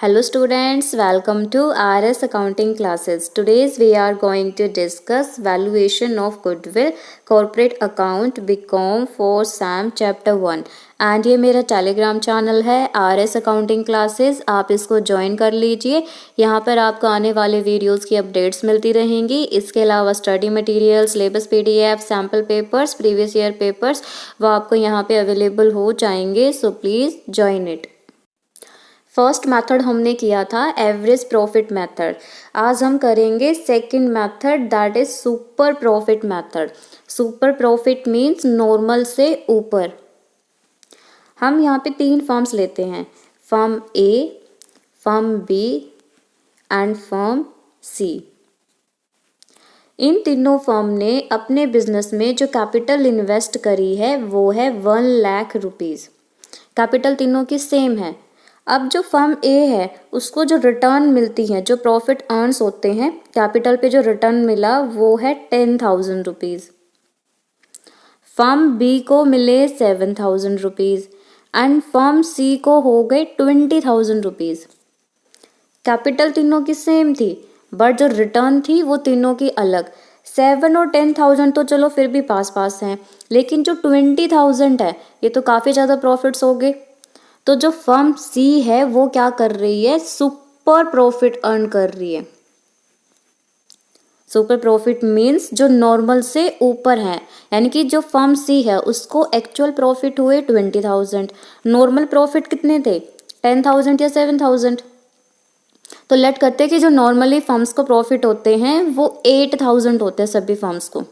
Hello students, welcome to RS accounting classes. Today we are going to discuss valuation of goodwill, corporate account, BCom for SAM chapter 1. And ये मेरा Telegram channel है RS accounting classes, आप इसको join कर लीजिए। यहाँ पर आपको आने वाले वीडियोस की अपडेट्स मिलती रहेंगी। इसके अलावा study material, syllabus PDF, sample papers, previous year papers वो आपको यहाँ पे अवेलेबल हो जाएंगे। So please join it. First method हमने किया था एवरेज प्रॉफिट मेथड। आज हम करेंगे second method, that is super profit method. Super profit means normal से ऊपर। हम यहाँ पे 3 फर्म्स लेते हैं, firm A, firm B and firm C. इन तीनों फर्म ने अपने बिजनेस में जो कैपिटल इन्वेस्ट करी है वो है 1 लाख रुपीज़। कैपिटल तीनों की सेम है। अब जो फर्म ए है उसको जो रिटर्न मिलती है, जो प्रॉफिट अर्न्स होते हैं, कैपिटल पे जो रिटर्न मिला वो है 10,000 रुपीज़। फर्म बी को मिले 7,000 रुपीज़ एंड फर्म सी को हो गए 20,000 रुपीज़। कैपिटल तीनों की सेम थी बट जो रिटर्न थी वो तीनों की अलग। 7 और 10,000 तो चलो फिर भी पास पास हैं, लेकिन जो 20,000 है ये तो काफ़ी ज़्यादा प्रॉफिट्स हो गए। तो जो फर्म सी है वो क्या कर रही है, सुपर प्रॉफिट अर्न कर रही है। सुपर प्रॉफिट मीन्स जो नॉर्मल से ऊपर है, यानी कि जो फर्म सी है उसको एक्चुअल प्रॉफिट हुए 20,000, नॉर्मल प्रॉफिट कितने थे 10,000 या 7,000। तो लेट करते हैं कि जो नॉर्मली फर्म्स को प्रॉफिट होते हैं वो 8,000 होते हैं सभी फर्म्स को,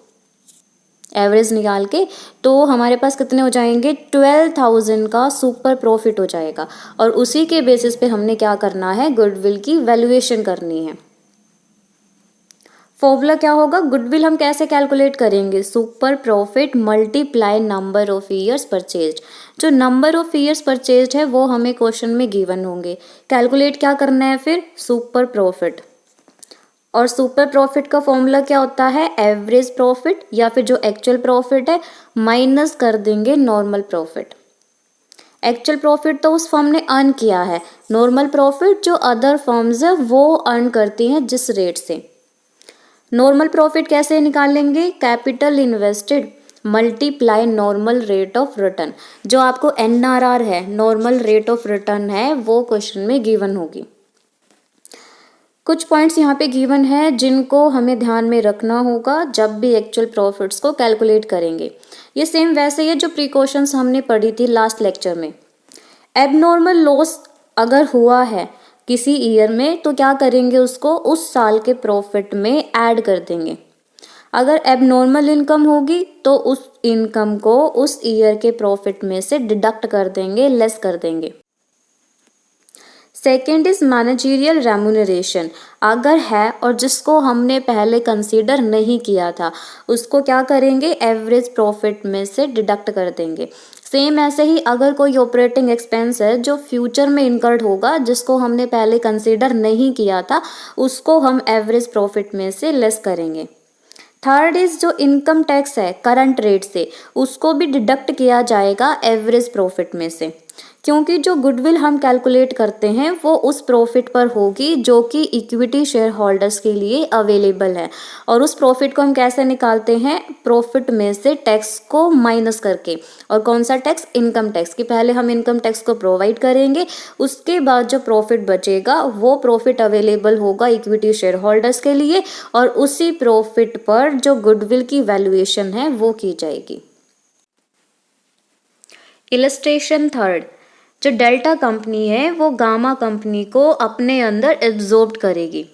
एवरेज निकाल के। तो हमारे पास कितने हो जाएंगे, 12,000 का सुपर प्रॉफिट हो जाएगा। और उसी के बेसिस पे हमने क्या करना है, गुडविल की वैल्यूएशन करनी है। फॉर्मूला क्या होगा, गुडविल हम कैसे कैलकुलेट करेंगे, super profit multiply number of years purchased. जो नंबर ऑफ ईयर्स परचेज्ड है वो हमें क्वेश्चन में गिवन होंगे। कैलकुलेट क्या करना है फिर, सुपर प्रॉफिट। और सुपर प्रॉफिट का फॉर्मूला क्या होता है, एवरेज प्रॉफिट या फिर जो एक्चुअल प्रॉफिट है माइनस कर देंगे नॉर्मल प्रॉफिट। एक्चुअल प्रॉफिट तो उस फर्म ने अर्न किया है, नॉर्मल प्रॉफिट जो अदर फर्म्स है वो अर्न करती हैं जिस रेट से। नॉर्मल प्रॉफिट कैसे निकालेंगे, capital invested multiply normal rate of return. जो आपको NRR है, नॉर्मल रेट ऑफ रिटर्न है, वो क्वेश्चन में गिवन होगी। कुछ पॉइंट्स यहाँ पे गिवन है जिनको हमें ध्यान में रखना होगा जब भी एक्चुअल प्रॉफिट्स को कैलकुलेट करेंगे। ये सेम वैसे ही है जो प्रिकॉशंस हमने पढ़ी थी लास्ट लेक्चर में। एबनॉर्मल लॉस अगर हुआ है किसी ईयर में तो क्या करेंगे, उसको उस साल के प्रॉफिट में ऐड कर देंगे। अगर एबनॉर्मल इनकम होगी तो उस इनकम को उस ईयर के प्रॉफिट में से डिडक्ट कर देंगे, लेस कर देंगे। Second is managerial remuneration. अगर है और जिसको हमने पहले कंसीडर नहीं किया था उसको क्या करेंगे, एवरेज प्रॉफिट में से डिडक्ट कर देंगे। सेम ऐसे ही अगर कोई ऑपरेटिंग एक्सपेंस है जो फ्यूचर में इनकर्ड होगा, जिसको हमने पहले कंसीडर नहीं किया था, उसको हम एवरेज प्रॉफिट में से लेस करेंगे। थर्ड इज जो इनकम टैक्स है करंट रेट से, उसको भी डिडक्ट किया जाएगा एवरेज प्रॉफिट में से, क्योंकि जो गुडविल हम कैलकुलेट करते हैं वो उस प्रॉफिट पर होगी जो कि इक्विटी शेयर होल्डर्स के लिए अवेलेबल है। और उस प्रॉफिट को हम कैसे निकालते हैं, प्रॉफिट में से टैक्स को माइनस करके। और कौन सा टैक्स, इनकम टैक्स, कि पहले हम इनकम टैक्स को प्रोवाइड करेंगे, उसके बाद जो प्रॉफिट बचेगा वो प्रॉफिट अवेलेबल होगा इक्विटी शेयर होल्डर्स के लिए, और उसी प्रॉफिट पर जो गुडविल की वैल्यूएशन है वो की जाएगी। इलस्ट्रेशन थर्ड, जो डेल्टा कंपनी है वो गामा कंपनी को अपने अंदर एब्जॉर्ब करेगी।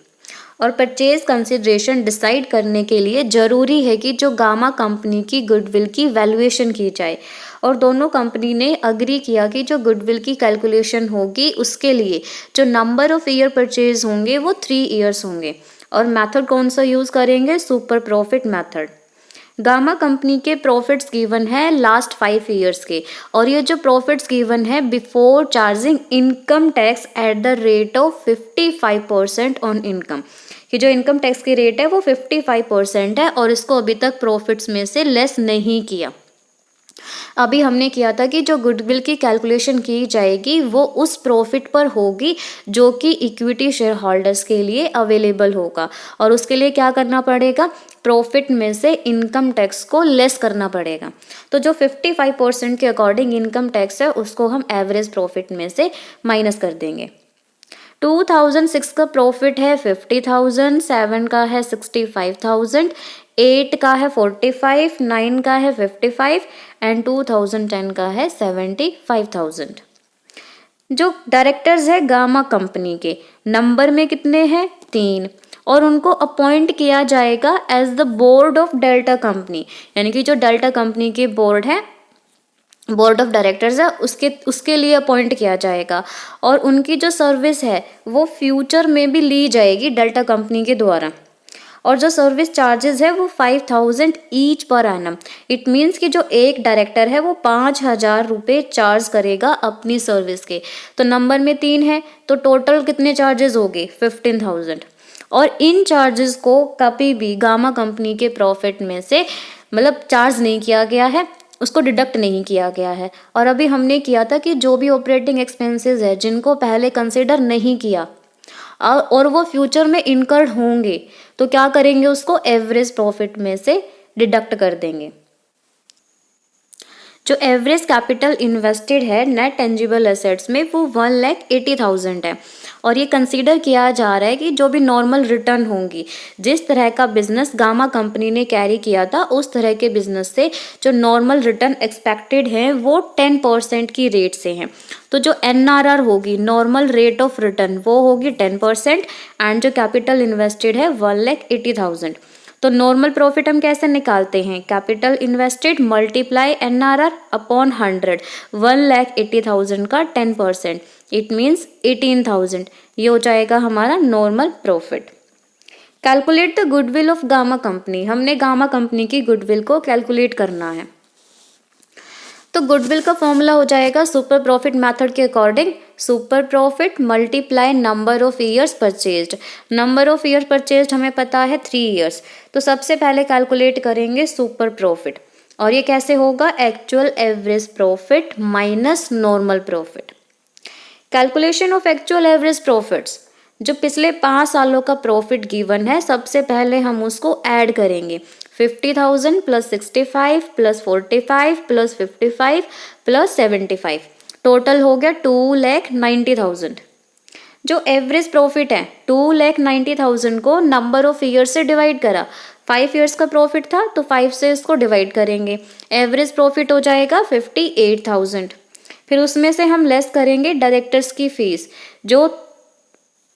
और परचेज कंसिडरेशन डिसाइड करने के लिए ज़रूरी है कि जो गामा कंपनी की गुडविल की वैल्यूएशन की जाए। और दोनों कंपनी ने अग्री किया कि जो गुडविल की कैलकुलेशन होगी उसके लिए जो नंबर ऑफ ईयर परचेज होंगे वो 3 ईयर्स होंगे। और मेथड कौन सा यूज़ करेंगे, super profit method. Gamma company के प्रॉफिट्स गिवन है लास्ट 5 ईयर्स के, और ये जो प्रॉफिट्स गिवन है before charging income tax at the rate of 55% on income, कि जो इनकम टैक्स की रेट है वो 55% है और इसको अभी तक प्रॉफिट्स में से लेस नहीं किया। अभी हमने किया था कि जो गुडविल की कैलकुलेशन की जाएगी वो उस प्रॉफिट पर होगी जो कि इक्विटी शेयर होल्डर्स के लिए अवेलेबल होगा, और उसके लिए क्या करना पड़ेगा, प्रॉफिट में से इनकम टैक्स को लेस करना पड़ेगा। तो जो 55% के अकॉर्डिंग इनकम टैक्स है उसको हम एवरेज प्रॉफिट में से माइनस कर देंगे। 2006 का प्रॉफिट है 50,000, 7 का है 65,000, 8 का है 45, 9 का है 55 एंड 2010 का है 75,000। जो डायरेक्टर्स है गामा कंपनी के, नंबर में कितने हैं, 3, और उनको अपॉइंट किया जाएगा as the board of Delta company, यानी कि जो डेल्टा कंपनी के बोर्ड है, बोर्ड ऑफ डायरेक्टर्स है, उसके लिए अपॉइंट किया जाएगा। और उनकी जो सर्विस है वो फ्यूचर में भी ली जाएगी डेल्टा कंपनी के द्वारा। और जो सर्विस चार्जेस है वो 5,000 each per annum. It means कि जो एक डायरेक्टर है वो 5,000 रुपये चार्ज करेगा अपनी सर्विस के। तो नंबर में 3 है तो टोटल कितने चार्जेस हो गए, 15,000। और इन चार्जेस को कभी भी गामा कंपनी के प्रॉफिट में से मतलब चार्ज नहीं किया गया है, उसको डिडक्ट नहीं किया गया है। और अभी हमने किया था कि जो भी ऑपरेटिंग एक्सपेंसेस है जिनको पहले कंसिडर नहीं किया और वो फ्यूचर में इनकर्ड होंगे तो क्या करेंगे, उसको एवरेज प्रॉफिट में से डिडक्ट कर देंगे। जो एवरेज कैपिटल इन्वेस्टेड है नेट टेंजिबल एसेट्स में वो 1,80,000 है, और ये कंसीडर किया जा रहा है कि जो भी नॉर्मल रिटर्न होंगी, जिस तरह का बिजनेस गामा कंपनी ने कैरी किया था उस तरह के बिजनेस से जो नॉर्मल रिटर्न एक्सपेक्टेड है वो 10% की रेट से हैं। तो जो NRR होगी, नॉर्मल रेट ऑफ रिटर्न, वो होगी 10% एंड जो कैपिटल इन्वेस्टेड है 1,80,000। तो नॉर्मल प्रॉफिट हम कैसे निकालते हैं, capital invested multiply NRR upon 100, 1,80,000 का 10%, इट मीन्स 18,000, ये हो जाएगा हमारा normal profit. Calculate the goodwill of gamma company, हमने गामा कंपनी की गुडविल को कैलकुलेट करना है। तो गुडविल का फॉर्मूला हो जाएगा सुपर प्रॉफिट मेथड के according, super profit multiply number of years purchased. Number of years purchased हमें पता है 3 ईयर्स, तो सबसे पहले कैलकुलेट करेंगे सुपर प्रॉफिट, और ये कैसे होगा, actual average profit minus normal profit. Calculation of actual average profits, जो पिछले 5 सालों का प्रॉफिट गिवन है सबसे पहले हम उसको ऐड करेंगे, 50,000 plus 65 plus 45 plus 55 plus 75, total हो गया 2,90,000। जो एवरेज प्रॉफिट है 2,90,000 को नंबर ऑफ ईयर से डिवाइड करा, 5 ईयर्स का प्रॉफिट था तो 5 से इसको डिवाइड करेंगे, एवरेज प्रॉफिट हो जाएगा 58,000। फिर उसमें से हम लेस करेंगे डायरेक्टर्स की फीस जो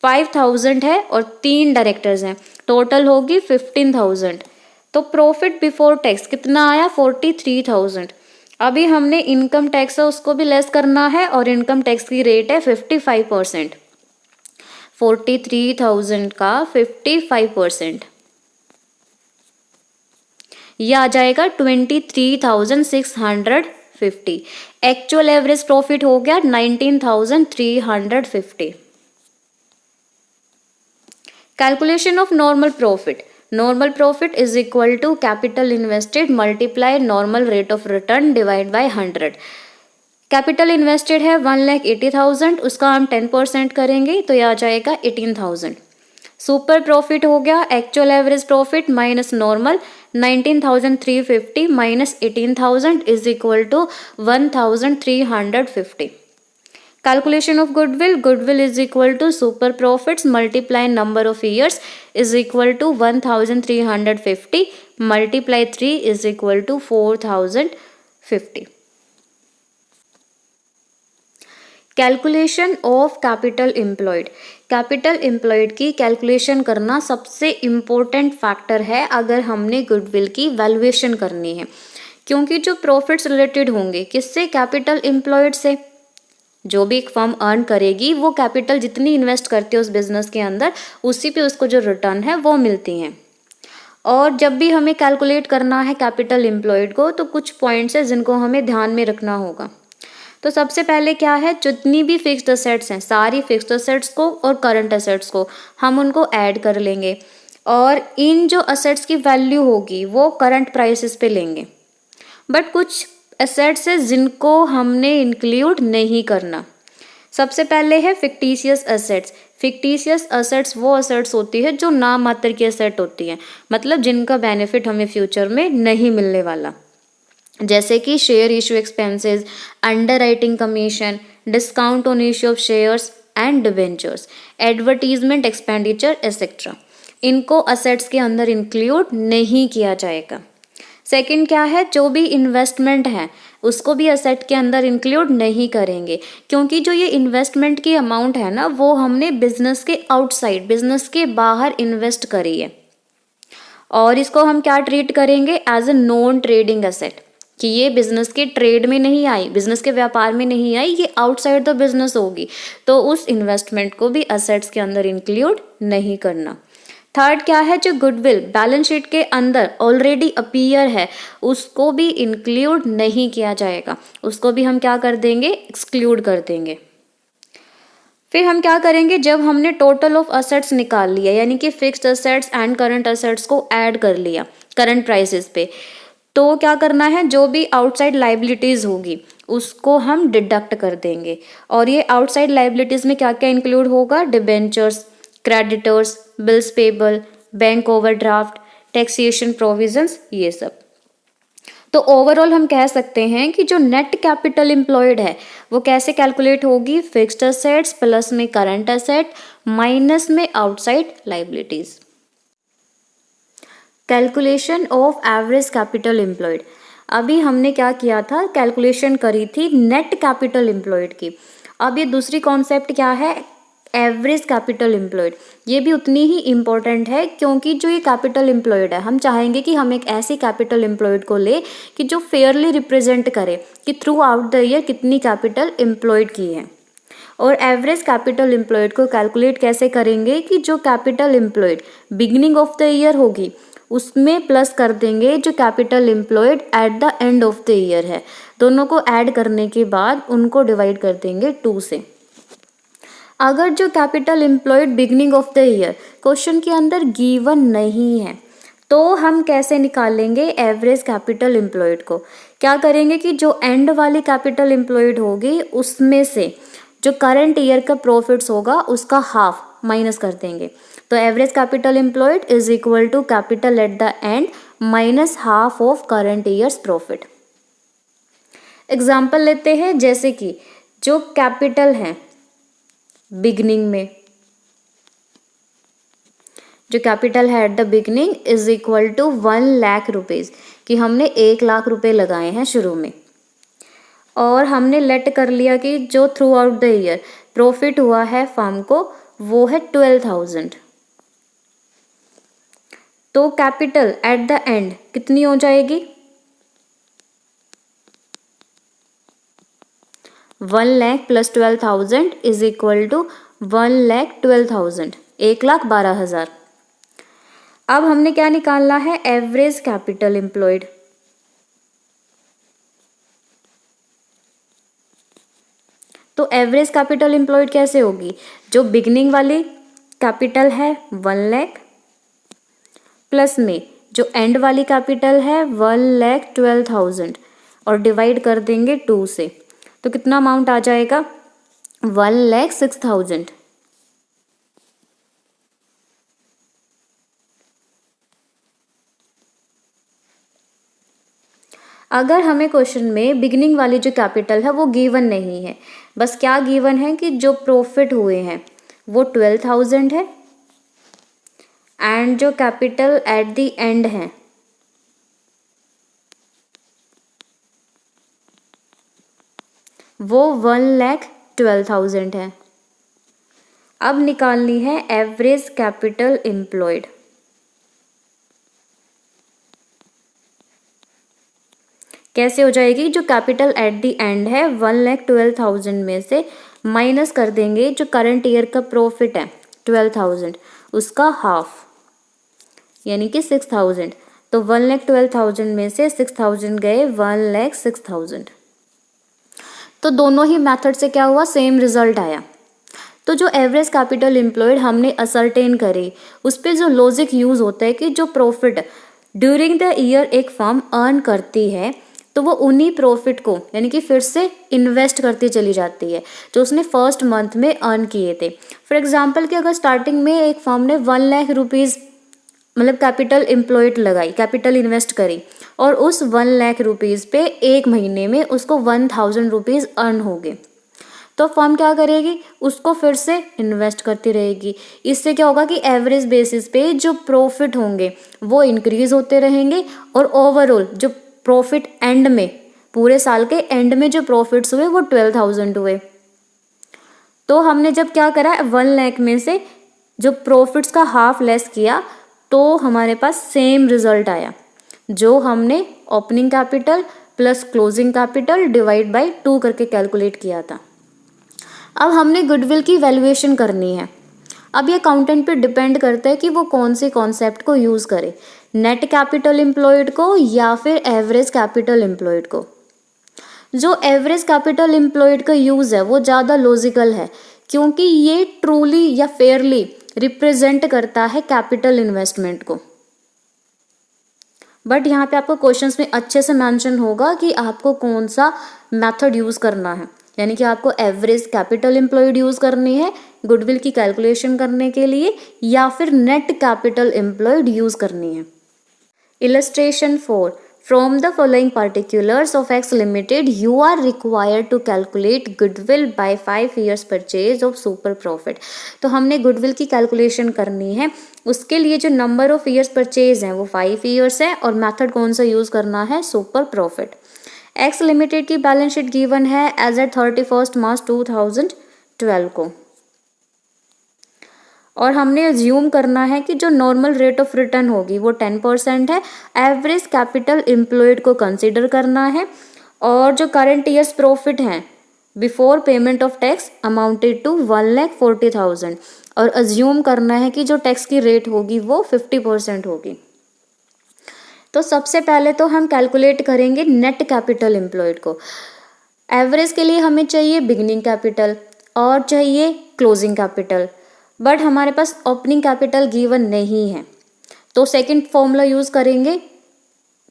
5,000 है और 3 डायरेक्टर्स हैं, टोटल होगी 15,000। तो प्रॉफिट बिफोर टैक्स कितना आया, 43,000। अभी हमने इनकम टैक्स है उसको भी लेस करना है और इनकम टैक्स की रेट है 55%, 43,000 का 55%, यह आ जाएगा 23,650। एक्चुअल एवरेज प्रॉफिट हो गया 19,350। Calculation of normal profit, normal profit is equal to capital invested multiply normal rate of return divide by 100। Capital invested है 1,80,000, उसका हम 10% करेंगे तो यह आ जाएगा 18,000। सुपर प्रॉफिट हो गया actual average profit minus normal, 19,350 minus 18,000 is equal to 1,350। Calculation of goodwill, goodwill is equal to super profits multiply number of years is equal to 1,350 multiply 3 is equal to 4,050. Calculation of capital employed, capital employed की calculation करना सबसे important factor है अगर हमने goodwill की valuation करनी है, क्योंकि जो प्रॉफिट्स रिलेटेड होंगे किससे, कैपिटल एम्प्लॉयड से। जो भी एक फर्म अर्न करेगी वो कैपिटल जितनी इन्वेस्ट करती है उस बिजनेस के अंदर, उसी पे उसको जो रिटर्न है वो मिलती हैं। और जब भी हमें कैलकुलेट करना है कैपिटल एम्प्लॉयड को तो कुछ पॉइंट्स है जिनको हमें ध्यान में रखना होगा। तो सबसे पहले क्या है, जितनी भी फिक्स्ड असेट्स हैं सारी फिक्स्ड असेट्स को और करंट असेट्स को हम उनको ऐड कर लेंगे, और इन जो असेट्स की वैल्यू होगी वो करंट प्राइसेस पे लेंगे। बट कुछ एसेट्स है जिनको हमने इंक्लूड नहीं करना। सबसे पहले है फिक्टिशियस एसेट्स। फिक्टिशियस एसेट्स वो एसेट्स होती है जो नाम मात्र की एसेट होती है, मतलब जिनका बेनिफिट हमें फ्यूचर में नहीं मिलने वाला, जैसे कि share issue expenses, under writing commission, discount on issue of shares and debentures, advertisement expenditure etcetera. इनको असेट्स के अंदर इंक्लूड नहीं किया जाएगा। सेकंड क्या है, जो भी इन्वेस्टमेंट है उसको भी असेट के अंदर इंक्लूड नहीं करेंगे, क्योंकि जो ये इन्वेस्टमेंट की अमाउंट है ना वो हमने बिजनेस के आउटसाइड, बिजनेस के बाहर इन्वेस्ट करी है, और इसको हम क्या ट्रीट करेंगे, as a non trading asset, कि ये बिजनेस के ट्रेड में नहीं आई, बिजनेस के व्यापार में नहीं आई, ये आउटसाइड द बिजनेस होगी, तो उस इन्वेस्टमेंट को भी असेट्स के अंदर इंक्लूड नहीं करना। थर्ड क्या है, जो गुडविल बैलेंस शीट के अंदर ऑलरेडी अपीयर है उसको भी इंक्लूड नहीं किया जाएगा, उसको भी हम क्या कर देंगे, एक्सक्लूड कर देंगे। फिर हम क्या करेंगे, जब हमने टोटल ऑफ असेट्स निकाल लिया, यानी कि fixed assets and current assets को ऐड कर लिया करंट प्राइसेस पे, तो क्या करना है, जो भी आउटसाइड लाइबिलिटीज होगी उसको हम डिडक्ट कर देंगे। और ये आउटसाइड लाइबिलिटीज में क्या क्या इंक्लूड होगा, debentures, creditors, bills payable, bank overdraft, taxation provisions, ये सब। तो ओवरऑल हम कह सकते हैं कि जो नेट कैपिटल एम्प्लॉयड है वो कैसे कैलकुलेट होगी, फिक्स्ड असेट्स प्लस में करंट असेट माइनस में outside liabilities. Calculation of average capital employed. अभी हमने क्या किया था, कैलकुलेशन करी थी नेट कैपिटल एम्प्लॉयड की। अब ये दूसरी कॉन्सेप्ट क्या है, एवरेज कैपिटल एम्प्लॉयड। ये भी उतनी ही इम्पोर्टेंट है, क्योंकि जो ये कैपिटल एम्प्लॉयड है हम चाहेंगे कि हम एक ऐसी कैपिटल एम्प्लॉयड को ले कि जो फेयरली रिप्रेजेंट करे कि थ्रू आउट द ईयर कितनी कैपिटल एम्प्लॉयड की है। और एवरेज कैपिटल एम्प्लॉयड को कैलकुलेट कैसे करेंगे कि जो capital employed beginning of the year होगी उसमें प्लस कर देंगे जो capital employed eight the end of the year है, दोनों को ऐड करने के बाद उनको डिवाइड कर देंगे 2 से। अगर जो capital employed beginning of the year question के अंदर गिवन नहीं है तो हम कैसे निकालेंगे एवरेज कैपिटल एम्प्लॉयड को, क्या करेंगे कि जो एंड वाली कैपिटल एम्प्लॉयड होगी उसमें से जो करंट ईयर का प्रॉफिट्स होगा उसका हाफ माइनस कर देंगे। तो average capital employed is equal to capital at the end minus half of current years profit. Example लेते हैं, जैसे कि जो कैपिटल है बिगनिंग में, जो कैपिटल है at the beginning is equal to 1 lakh rupees, कि हमने 1 लाख रुपए लगाए हैं शुरू में, और हमने लेट कर लिया कि जो through out the year profit हुआ है फर्म को वो है 12,000। तो कैपिटल एट द एंड कितनी हो जाएगी, 1 lakh plus 12,000 is equal to 1,12,000, 1,12,000। अब हमने क्या निकालना है, एवरेज कैपिटल एम्प्लॉयड। तो एवरेज कैपिटल एम्प्लॉयड कैसे होगी, जो बिगनिंग वाली कैपिटल है 1 लाख प्लस में जो एंड वाली कैपिटल है 1,12,000 और डिवाइड कर देंगे 2 से, तो कितना अमाउंट आ जाएगा, 1,06,000। अगर हमें क्वेश्चन में बिगिनिंग वाली जो कैपिटल है वो गिवन नहीं है, बस क्या गिवन है कि जो प्रॉफिट हुए हैं वो 12,000 है एंड जो कैपिटल एट द एंड है वो 1,12,000 है। अब निकालनी है एवरेज कैपिटल एम्प्लॉयड। कैसे हो जाएगी, जो कैपिटल एट द एंड है 1,12,000 में से माइनस कर देंगे जो करंट ईयर का प्रॉफिट है 12,000, उसका हाफ यानी कि 6,000। तो 1,12,000 में से 6,000 गए, 1,06,000। तो दोनों ही मेथड से क्या हुआ, सेम रिजल्ट आया। तो जो एवरेज कैपिटल एम्प्लॉयड हमने असरटेन करे उस पर जो लॉजिक यूज होता है कि जो प्रॉफिट ड्यूरिंग द ईयर एक फर्म अर्न करती है तो वो उन्हीं प्रॉफिट को यानी कि फिर से इन्वेस्ट करती चली जाती है जो उसने फर्स्ट मंथ में अर्न किए थे। फॉर एग्जांपल कि अगर स्टार्टिंग में एक फर्म ने 1 लाख रुपीज़ मतलब कैपिटल एम्प्लॉयड लगाई, कैपिटल इन्वेस्ट करी और उस 1 लाख रुपीज़ पे एक महीने में उसको 1000 रुपीज़ अर्न हो गए, तो फर्म क्या करेगी, उसको फिर से इन्वेस्ट करती रहेगी। इससे क्या होगा कि एवरेज बेसिस पे जो प्रॉफिट होंगे वो इंक्रीज होते रहेंगे और ओवरऑल जो प्रॉफिट एंड में, पूरे साल के एंड में जो प्रॉफिट्स हुए वो 12,000 हुए। तो हमने जब क्या करा, 1 लाख में से जो प्रॉफिट्स का हाफ लेस किया तो हमारे पास सेम रिजल्ट आया जो हमने opening capital plus closing capital divide by 2 करके कैलकुलेट किया था। अब हमने गुडविल की वैल्यूएशन करनी है। अब ये अकाउंटेंट पे डिपेंड करता है कि वो कौन से कॉन्सेप्ट को यूज़ करे, नेट कैपिटल एम्प्लॉयड को या फिर एवरेज कैपिटल एम्प्लॉयड को। जो एवरेज कैपिटल एम्प्लॉयड का यूज़ है वो ज़्यादा लॉजिकल है क्योंकि ये ट्रूली या फेयरली रिप्रेजेंट करता है कैपिटल इन्वेस्टमेंट को। बट यहाँ पे आपको क्वेश्चंस में अच्छे से मेंशन होगा कि आपको कौन सा मेथड यूज़ करना है, यानी कि आपको एवरेज कैपिटल एम्प्लॉयड यूज़ करनी है गुडविल की कैलकुलेशन करने के लिए या फिर नेट कैपिटल एम्प्लॉयड यूज़ करनी है। Illustration 4, from the following particulars of X Limited you are required to calculate goodwill by 5 years purchase of super profit। तो हमने गुडविल की कैलकुलेशन करनी है, उसके लिए जो नंबर ऑफ ईयर्स परचेज हैं वो 5 ईयर्स है और मेथड कौन सा यूज़ करना है, सुपर प्रॉफिट। एक्स लिमिटेड की बैलेंस शीट गिवन है एज एट 31 मार्च 2012 को और हमने अज्यूम करना है कि जो नॉर्मल रेट ऑफ रिटर्न होगी वो 10% है। एवरेज कैपिटल एम्प्लॉयड को कंसीडर करना है और जो करंट ईयर्स प्रॉफिट हैं before payment of tax amounted to 1,40,000 और अज्यूम करना है कि जो टैक्स की रेट होगी वो 50% होगी। तो सबसे पहले तो हम कैलकुलेट करेंगे नेट कैपिटल एम्प्लॉयड को। एवरेज के लिए हमें चाहिए बिगिनिंग कैपिटल और चाहिए क्लोजिंग कैपिटल, बट हमारे पास ओपनिंग कैपिटल गिवन नहीं है तो सेकंड फॉर्मूला यूज़ करेंगे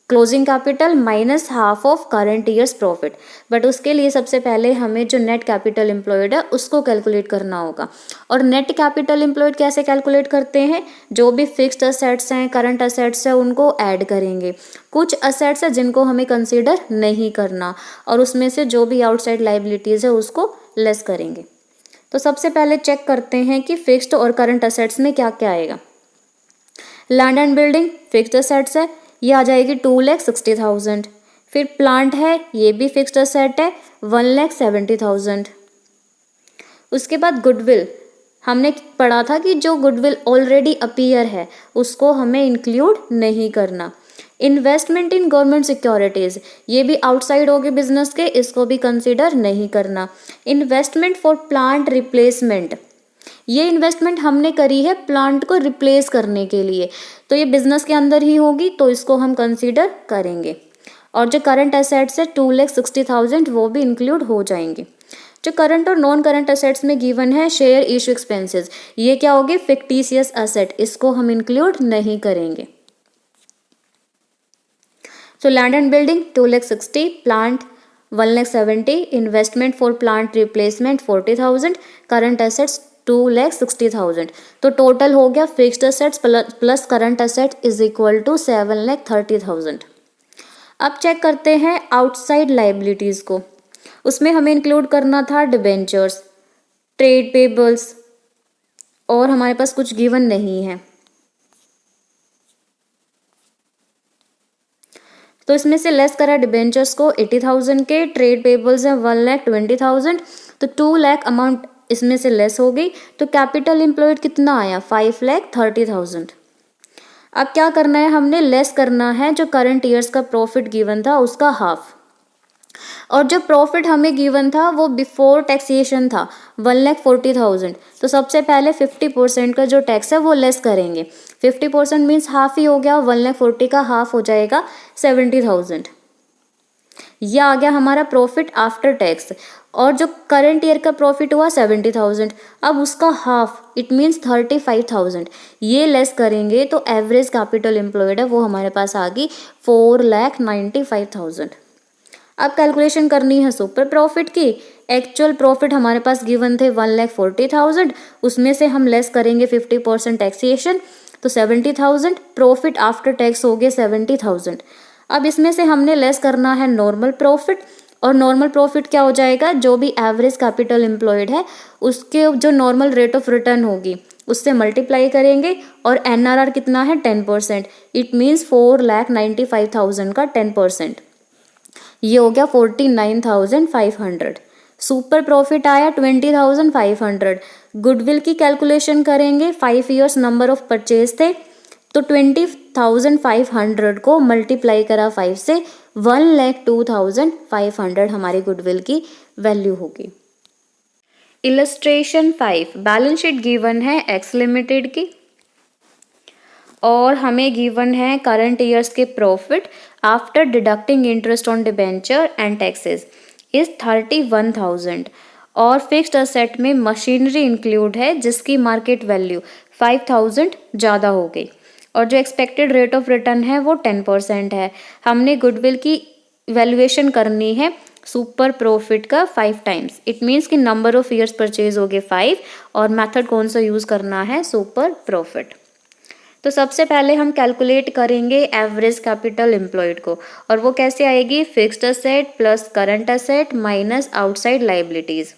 closing capital minus half of current years profit. But उसके लिए सबसे पहले हमें जो नेट कैपिटल एम्प्लॉयड है उसको कैलकुलेट करना होगा। और नेट कैपिटल एम्प्लॉयड कैसे कैलकुलेट करते हैं, जो भी फिक्स्ड असेट्स हैं, करंट असेट्स हैं, उनको ऐड करेंगे। कुछ असेट्स हैं जिनको हमें कंसीडर नहीं करना और उसमें से जो भी आउटसाइड लाइबिलिटीज़ है उसको लेस करेंगे। तो सबसे पहले चेक करते हैं कि फिक्स्ड और करंट असेट्स में क्या क्या आएगा। Land and building fixed assets है, ये आ जाएगी 2,60,000। फिर प्लांट है, ये भी फिक्स्ड असेट है 1,70,000। उसके बाद गुडविल, हमने पढ़ा था कि जो गुडविल ऑलरेडी अपीयर है उसको हमें इंक्लूड नहीं करना। इन्वेस्टमेंट इन गवर्नमेंट सिक्योरिटीज़, ये भी आउटसाइड होगी बिजनेस के, इसको भी कंसीडर नहीं करना। इन्वेस्टमेंट फॉर प्लांट रिप्लेसमेंट, ये इन्वेस्टमेंट हमने करी है प्लांट को रिप्लेस करने के लिए, तो ये बिजनेस के अंदर ही होगी तो इसको हम कंसीडर करेंगे। और जो करंट एसेट्स है 2,60,000 वो भी इंक्लूड हो जाएंगे। जो करंट और नॉन करंट एसेट्स में गिवन है शेयर इशू एक्सपेंसेस, ये क्या होगी, फिक्टिशियस एसेट, इसको हम इंक्लूड नहीं करेंगे। So land and building 2,60,000, plant 1,70,000, investment for plant replacement 40,000, current assets 2,60,000। तो टोटल हो गया fixed assets plus current asset is equal to 7,30,000। अब चेक करते हैं आउटसाइड लाइबिलिटीज़ को। उसमें हमें इंक्लूड करना था डिबेंचर्स, ट्रेड पेबल्स और हमारे पास कुछ गिवन नहीं है, तो इसमें से लेस करा डिबेंचर्स को 80,000 के, ट्रेड पेबल्स हैं 1,20,000, तो 2 लाख अमाउंट इसमें से लेस हो गई। तो कैपिटल एम्प्लॉयड कितना आया, 5,30,000। अब क्या करना है, हमने लेस करना है जो करंट ईयर्स का प्रॉफिट गिवन था उसका हाफ, और जो प्रॉफिट हमें गिवन था वो बिफोर टैक्सेशन था 1,40,000। तो सबसे पहले 50% का जो टैक्स है वो लेस करेंगे। 50% मीन्स हाफ ही हो गया, 1,40,000 का हाफ हो जाएगा 70,000। यह आ गया हमारा प्रॉफिट आफ्टर टैक्स। और जो करंट ईयर का प्रॉफिट हुआ 70,000, अब उसका हाफ इट मीन्स 35,000 ये लेस करेंगे तो एवरेज कैपिटल एम्प्लॉयड है वो हमारे पास आ गई 4,95,000। अब कैलकुलेशन करनी है सुपर प्रॉफिट की। एक्चुअल प्रॉफिट हमारे पास गिवन थे 1,40,000, उसमें से हम लेस करेंगे 50% टैक्सेशन, तो 70,000। प्रॉफिट आफ्टर टैक्स हो गए 70,000। अब इसमें से हमने लेस करना है नॉर्मल प्रॉफिट, और नॉर्मल प्रॉफिट क्या हो जाएगा, जो भी एवरेज कैपिटल एम्प्लॉयड है उसके जो नॉर्मल रेट ऑफ रिटर्न होगी उससे मल्टीप्लाई करेंगे, और एनआरआर कितना है 10%। इट मीन्स 4,95,000 का 10%, ये हो गया 49,500। सुपर प्रॉफिट आया 20,500। गुडविल की कैलकुलेशन करेंगे, 5 ईयर्स नंबर ऑफ परचेज थे, तो 20,500 को मल्टीप्लाई करा 5 से, 1,02,500 हमारी गुडविल की वैल्यू होगी। इलस्ट्रेशन 5, बैलेंस शीट गिवन है एक्स लिमिटेड की, और हमें गिवन है करंट ईयर्स के profit after deducting interest on debenture and taxes is 31,000, और फिक्स्ड असेट में मशीनरी इंक्लूड है जिसकी मार्केट वैल्यू 5,000 ज़्यादा हो गई, और जो एक्सपेक्टेड रेट ऑफ रिटर्न है वो 10% है। हमने गुडविल की वैल्यूएशन करनी है सुपर प्रॉफिट का 5 टाइम्स। इट मीन्स कि नंबर ऑफ ईयर्स परचेज हो गए 5, और मेथड कौन सा यूज़ करना है, सुपर प्रॉफिट। तो सबसे पहले हम कैलकुलेट करेंगे एवरेज कैपिटल एम्प्लॉयड को, और वो कैसे आएगी, fixed asset plus current asset minus outside liabilities.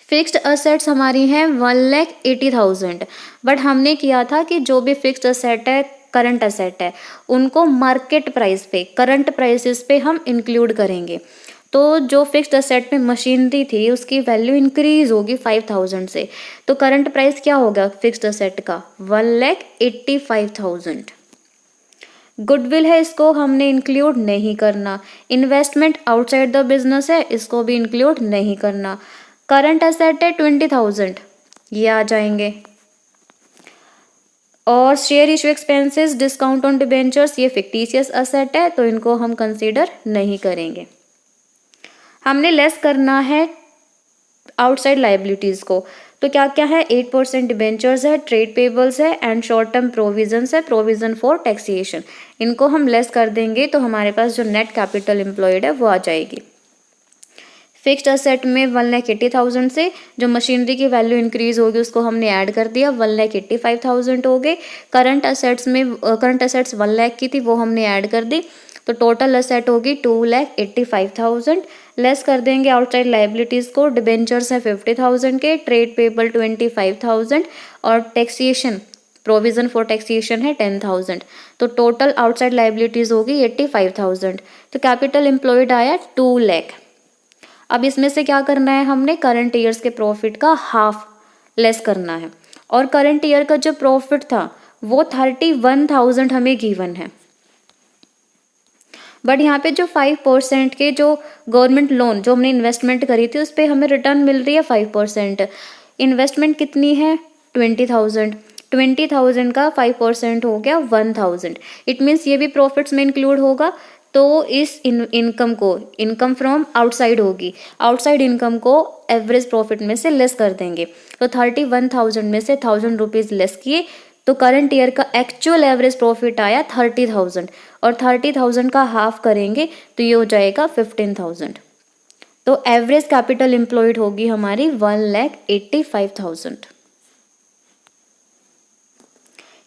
Fixed assets हमारी हैं 1,80,000, बट हमने किया था कि जो भी फिक्स्ड असेट है, करंट असेट है, उनको मार्केट प्राइस पे, करंट प्राइसेस पे हम इंक्लूड करेंगे। तो जो फिक्स्ड असेट में मशीनरी थी उसकी वैल्यू इंक्रीज होगी 5,000 से, तो करंट प्राइस क्या होगा फिक्स्ड असेट का, 1,85,000। गुडविल है, इसको हमने इंक्लूड नहीं करना। इन्वेस्टमेंट आउटसाइड द बिजनेस है, इसको भी इंक्लूड नहीं करना। करंट असेट है 20,000, ये आ जाएंगे। और share issue expenses, discount on debentures, ये फिक्टिशियस असेट है, तो इनको हम कंसीडर नहीं करेंगे। हमने लेस करना है आउटसाइड लाइबिलिटीज़ को, तो क्या क्या है, 8% डिबेंचर्स है, ट्रेड पेबल्स है, एंड शॉर्ट टर्म प्रोविजंस है, प्रोविजन फॉर टैक्सेशन। इनको हम लेस कर देंगे तो हमारे पास जो नेट कैपिटल एम्प्लॉयड है वो आ जाएगी। फिक्स्ड असेट में 1,80,000 से जो मशीनरी की वैल्यू इंक्रीज होगी उसको हमने ऐड कर दिया, 1,85,000 हो गए। करंट असेट्स में करंट असेट्स 1 लाख की थी, वो हमने ऐड कर दी, तो टोटल असेट होगी 2,85,000। लेस कर देंगे आउटसाइड लाइबिलिटीज़ को, डिबेंचर्स हैं 50,000 के, ट्रेड पेबल 25,000, और टैक्सेशन प्रोविजन फॉर टैक्सेशन है 10,000, तो टोटल आउटसाइड लाइबिलिटीज़ होगी 85,000। तो कैपिटल एम्प्लॉयड आया 2 लाख। अब इसमें से क्या करना है, हमने करंट ईयर्स के प्रॉफिट का हाफ लेस करना है, और करंट ईयर का जो प्रॉफिट था वो 31,000 हमें गिवन है, बट यहाँ पे जो 5% के जो गवर्नमेंट लोन जो हमने इन्वेस्टमेंट करी थी उस पर हमें रिटर्न मिल रही है 5%। इन्वेस्टमेंट कितनी है 20,000, 20,000 का 5% हो गया 1,000। इट मीन्स ये भी प्रॉफिट्स में इंक्लूड होगा, तो इस इनकम को, इनकम फ्रॉम आउटसाइड होगी, आउटसाइड इनकम को एवरेज प्रॉफिट में से लेस कर देंगे। तो 31,000 में से 1,000 रुपीज़ लेस किए, तो करंट ईयर का एक्चुअल एवरेज प्रॉफिट आया 30,000, और 30,000 का हाफ करेंगे तो ये हो जाएगा 15,000। तो एवरेज कैपिटल एम्प्लॉयड होगी हमारी 1,85,000।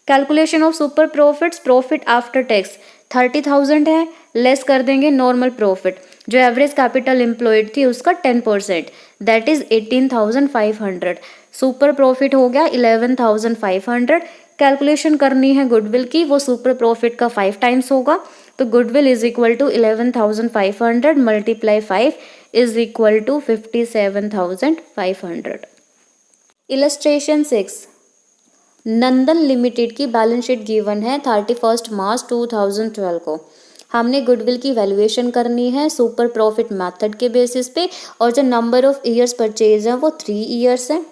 Calculation of super profits, profit after tax 30,000 है, लेस कर देंगे नॉर्मल प्रॉफिट, जो एवरेज कैपिटल एम्प्लॉयड थी उसका 10%, दैट इज 18,500। सुपर प्रॉफिट हो गया 11,500। कैलकुलेशन करनी है गुडविल की, वो सुपर प्रॉफिट का 5 टाइम्स होगा, तो goodwill is equal to 11,500 multiply 5 is equal to 57,500। Illustration 6, Nandan limited की बैलेंस शीट गिवन है 31 मार्च 2012 को। हमने गुडविल की वैल्यूएशन करनी है सुपर प्रॉफिट मेथड के बेसिस पे, और जो नंबर ऑफ ईयर्स परचेज है वो 3 ईयर्स है।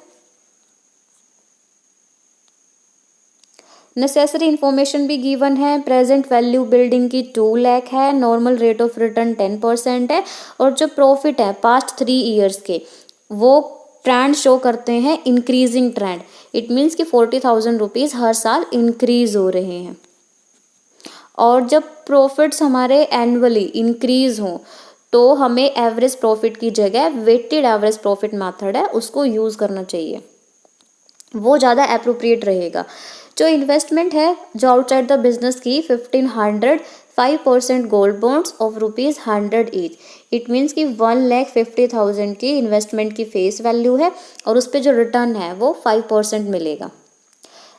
नेसेसरी इन्फॉर्मेशन भी गिवन है, प्रेजेंट वैल्यू बिल्डिंग की 2 लाख है, नॉर्मल रेट ऑफ रिटर्न 10% है, और जो प्रॉफिट है पास्ट 3 ईयर्स के वो ट्रेंड शो करते हैं इंक्रीजिंग ट्रेंड। इट मीन्स कि 40,000 रुपीज़ हर साल इंक्रीज हो रहे हैं। और जब प्रॉफिट्स हमारे एनुअली इंक्रीज हों तो हमें एवरेज प्रॉफिट की जगह वेटेड एवरेज प्रॉफिट मेथड है उसको यूज़ करना चाहिए, वो ज़्यादा अप्रोप्रिएट रहेगा। जो इन्वेस्टमेंट है जो आउटसाइड द बिजनेस की 1500 5% gold bonds of ₹100 each, it means कि 1,50,000 की इन्वेस्टमेंट की फेस वैल्यू है और उस पर जो रिटर्न है वो 5% मिलेगा।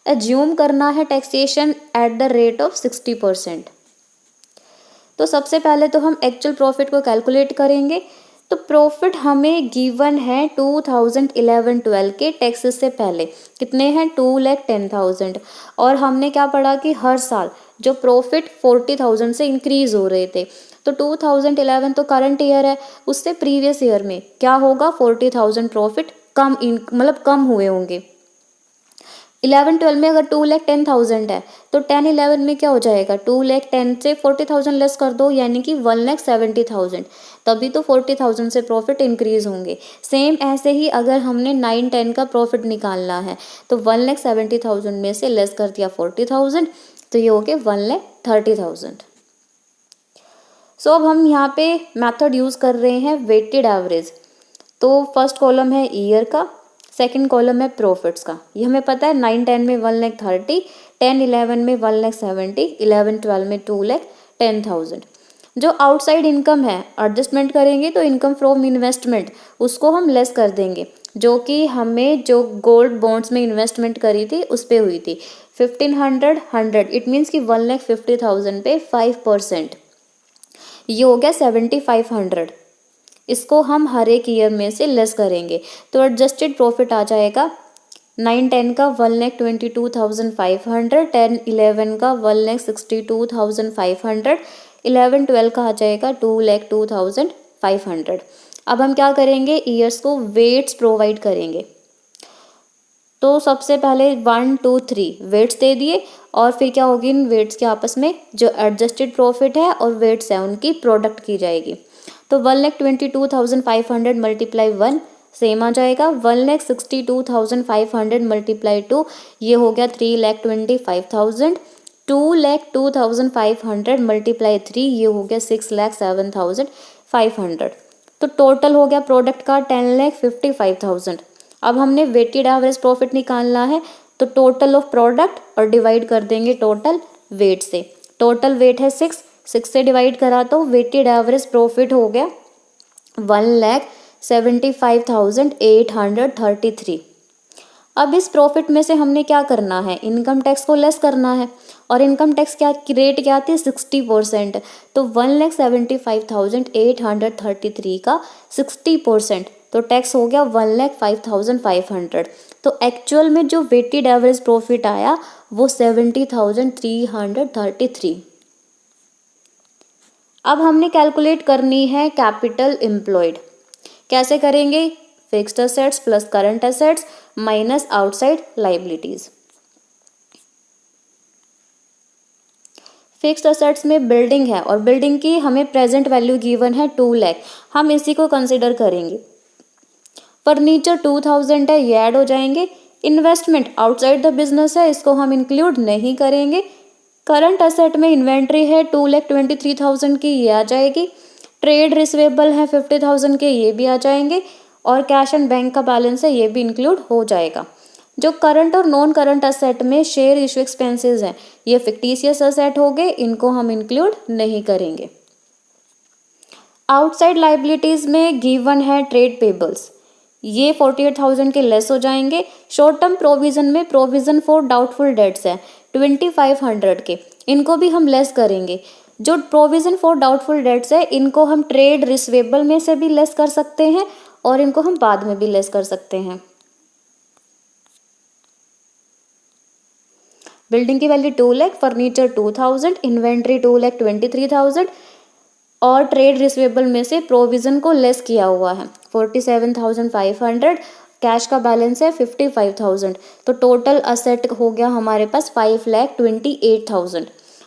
एज्यूम करना है taxation at the rate of 60%। तो सबसे पहले तो हम एक्चुअल प्रॉफिट को कैलकुलेट करेंगे। तो प्रॉफिट हमें गिवन है 2011-12 के टैक्सेस से पहले कितने हैं 2,10,000, और हमने क्या पढ़ा कि हर साल जो प्रॉफिट 40,000 से इंक्रीज हो रहे थे। तो 2011 तो करंट ईयर है, उससे प्रीवियस ईयर में क्या होगा 40,000 प्रॉफिट कम मतलब कम हुए होंगे। 11-12 में अगर 2,10,000 है तो 10-11 में क्या हो जाएगा 2,10,000 से 40,000 लेस कर दो यानी कि 1,70,000, तभी तो 40,000 से प्रॉफिट इंक्रीज होंगे। सेम ऐसे ही अगर हमने 9-10 का प्रॉफिट निकालना है तो 1,70,000 में से लेस कर दिया 40,000 तो ये हो गए 1,30,000। सो अब हम यहाँ पे मेथड यूज़ कर रहे हैं वेटेड एवरेज। तो फर्स्ट कॉलम है ईयर का, सेकंड कॉलम है प्रॉफिट्स का। ये हमें पता है 9-10 में 1,30,000, 10-11 में 1,70,000, 11-12 में 2,10,000। जो आउटसाइड इनकम है एडजस्टमेंट करेंगे तो इनकम फ्रॉम इन्वेस्टमेंट उसको हम लेस कर देंगे, जो कि हमें जो गोल्ड बॉन्ड्स में इन्वेस्टमेंट करी थी उस पर हुई थी 1,500 100, इट मीन्स कि 1,50,000 पे 5%, ये हो गया 7,500। इसको हम हर एक ईयर में से लेस करेंगे तो एडजस्टेड प्रॉफिट आ जाएगा 9-10 का 1,22,500, 10-11 का 1,62,500, 11-12 का आ जाएगा 2,02,500। अब हम क्या करेंगे ईयर्स को वेट्स प्रोवाइड करेंगे। तो सबसे पहले 1 2 3 वेट्स दे दिए और फिर क्या होगी इन वेट्स के आपस में जो एडजस्टेड प्रॉफिट है और वेट्स है उनकी प्रोडक्ट की जाएगी। तो 1,22,500 मल्टीप्लाई 1 सेम आ जाएगा, 1,62,500 मल्टीप्लाई 2 ये हो गया 3,25,000, 2,02,500 मल्टीप्लाई 3 ये हो गया 6,07,500। तो टोटल हो गया प्रोडक्ट का 10,55,000। अब हमने वेटेड एवरेज प्रॉफिट निकालना है तो टोटल ऑफ प्रोडक्ट और डिवाइड कर देंगे टोटल वेट से। टोटल वेट है 6 से डिवाइड करा तो वेटेड एवरेज प्रॉफिट हो गया 1,75,833। अब इस प्रॉफिट में से हमने क्या करना है इनकम टैक्स को लेस करना है, और इनकम टैक्स क्या रेट क्या थी 60%। तो 1,75,833 का 60% तो टैक्स हो गया 1,05,500। तो एक्चुअल में जो वेटेड एवरेज प्रॉफिट आया वो 70,333। अब हमने कैलकुलेट करनी है कैपिटल एम्प्लॉयड। कैसे करेंगे fixed assets plus current assets minus outside liabilities. Fixed assets में बिल्डिंग है और बिल्डिंग की हमें प्रेजेंट वैल्यू गिवन है 2 लाख, हम इसी को कंसिडर करेंगे। फर्नीचर 2,000 है ये ऐड हो जाएंगे। इन्वेस्टमेंट आउटसाइड द बिजनेस है इसको हम इंक्लूड नहीं करेंगे। करंट असेट में इन्वेंट्री है 2,23,000 की ये आ जाएगी। ट्रेड रिसीवेबल है 50,000 के ये भी आ जाएंगे, और कैश एंड बैंक का बैलेंस है ये भी इंक्लूड हो जाएगा। जो करंट और नॉन करंट असेट में शेयर इशू एक्सपेंसेस हैं ये फिक्टिशियस असेट हो गए, इनको हम इंक्लूड नहीं करेंगे। आउटसाइड लाइबिलिटीज में गिवन है ट्रेड पेबल्स, ये 48,000 के लेस हो जाएंगे। शॉर्ट टर्म प्रोविजन में प्रोविजन फॉर डाउटफुल डेट्स है 2,500 के, इनको भी हम लेस करेंगे। जो प्रोविजन फॉर डाउटफुल डेट्स है इनको हम ट्रेड रिसीवेबल में से भी लेस कर सकते हैं और इनको हम बाद में भी लेस कर सकते हैं। बिल्डिंग की वैल्यू 2 लाख, फर्नीचर 2,000, इन्वेंट्री 2,23,000 और ट्रेड रिसीवेबल में से प्रोविजन को लेस किया हुआ है 47,500, कैश का बैलेंस है 55,000। तो टोटल असेट हो गया हमारे पास 5,28,000।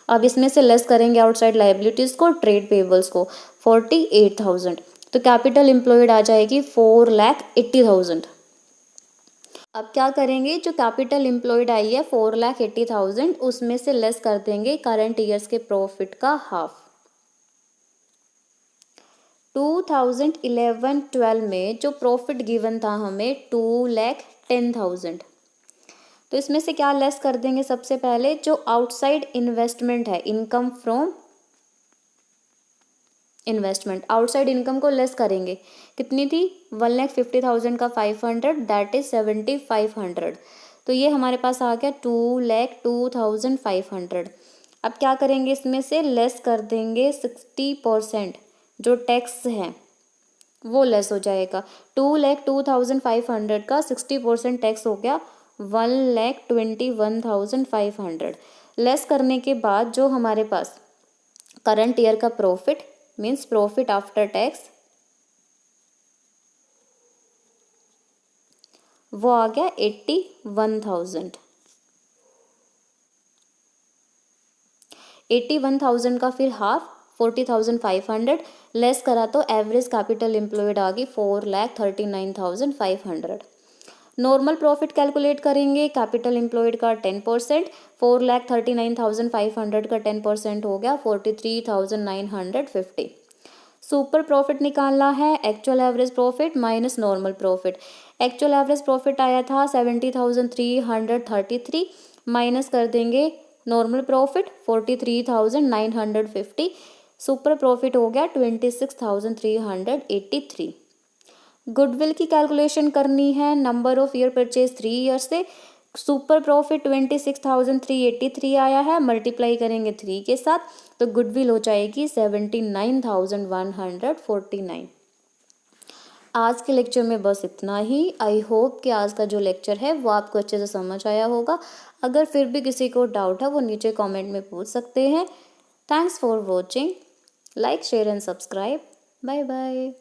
अब इसमें से लेस करेंगे आउटसाइड लाइबिलिटीज को, ट्रेड पेबल्स को 48,000। तो कैपिटल एम्प्लॉयड आ जाएगी 4,80,000। अब क्या करेंगे जो कैपिटल एम्प्लॉयड आई है 4,80,000 उसमें से लेस कर देंगे करंट ईयर्स के प्रॉफिट का हाफ। 2011-12 में जो प्रॉफिट गिवन था हमें 2,10,000, तो इसमें से क्या लेस कर देंगे? सबसे पहले जो आउटसाइड इन्वेस्टमेंट है, income from investment, outside income को लेस करेंगे। कितनी थी? 1,50,000 का 500, दैट इज 7,500। तो ये हमारे पास आ गया 2,02,500। अब क्या करेंगे? इसमें से लेस कर देंगे 60%, जो टैक्स है वो लेस हो जाएगा। 2,02,500 का 60% टैक्स हो गया 1,21,500। लेस करने के बाद जो हमारे पास करंट ईयर का profit means profit after tax, वो आ गया 81,000। 81,000 का फिर हाफ 40,500 लेस करा तो एवरेज कैपिटल एम्प्लॉयड आ गई 4,39,500। नॉर्मल प्रॉफिट कैलकुलेट करेंगे, कैपिटल एम्प्लॉयड का 10%, 4,39,500 का 10% हो गया 43,950। सुपर प्रॉफिट निकालना है, actual average profit minus normal profit. Actual average profit आया था 70,333, माइनस कर देंगे नॉर्मल प्रॉफिट 43,950, सुपर प्रॉफिट हो गया 26,383। गुडविल की कैलकुलेशन करनी है, number of year purchase 3 year से, सुपर प्रॉफिट 26,383 आया है, मल्टीप्लाई करेंगे 3 के साथ तो गुडविल हो जाएगी 79,149। आज के लेक्चर में बस इतना ही। आई होप कि आज का जो लेक्चर है वो आपको अच्छे से समझ आया होगा। अगर फिर भी किसी को डाउट है वो नीचे कमेंट में पूछ सकते हैं। Thanks for watching, like share and subscribe. Bye bye.